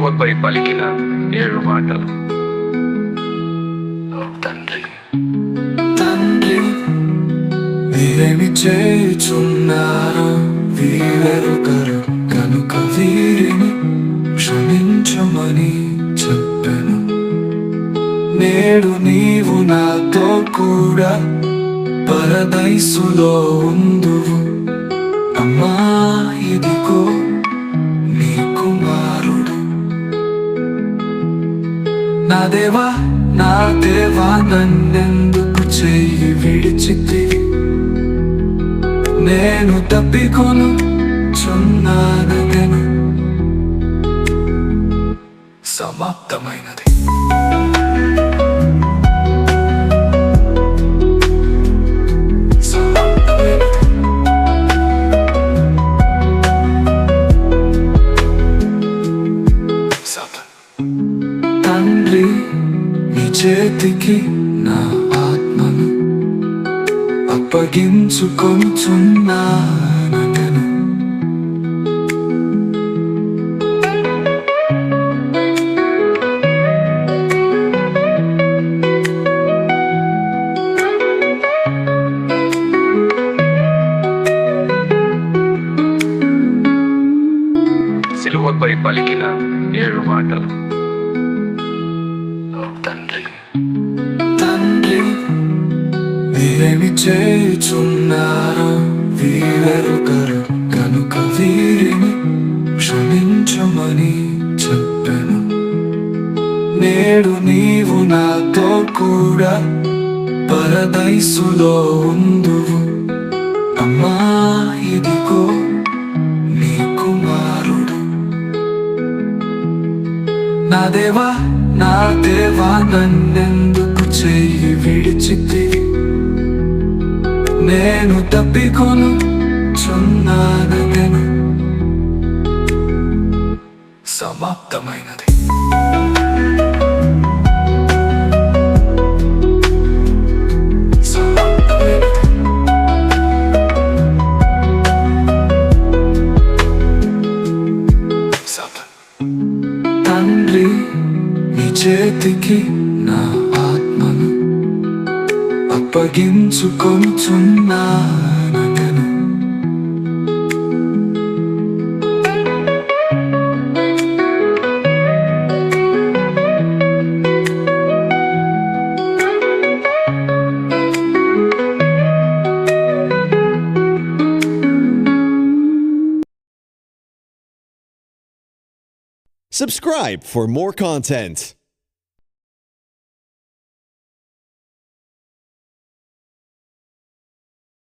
సిలువపై పలికిన 7 మాటలు. తండ్రి, తండ్రి, వీరేమి చేయుచున్నారో వీరెరుగరు కనుక వీరిని క్షమించమని చెప్పెను. నేడు నీవు నాతో కూడా పరదైసులో ఉందువు. అమ్మా, ఇదిగో నీ కుమారుడు. నా దేవా, నా దేవా, నన్నెందుకు చెయ్యి విడిచితివి? నేను తప్పికొను చున్నానెను. సమాప్తమైనది. తండ్రి, నీ చేతికి నా ఆత్మను అప్పగించుకొనుచున్నానెను. సిలువపై పలికిన 7 మాటలు. తండ్రి, తండ్రి, వీరేమి చేయుచున్నారో వీరెరుగరు కనుక వీరిని క్షమించమని చెప్పెను. నేడు నీవు నాతో కూడా పరదైసులో ఉందువు. అమ్మా, ఇదిగో నీ కుమారుడు. నా దేవా, నా దేవా, నన్నెందుకు చెయ్యి విడిచితివి? నేను తప్పికొను చున్నానెను. సమాప్తమైనది. తండ్రి, నీ చేతికి నా ఆత్మను అప్పగించుకొనుచున్నానెను. Subscribe for more content.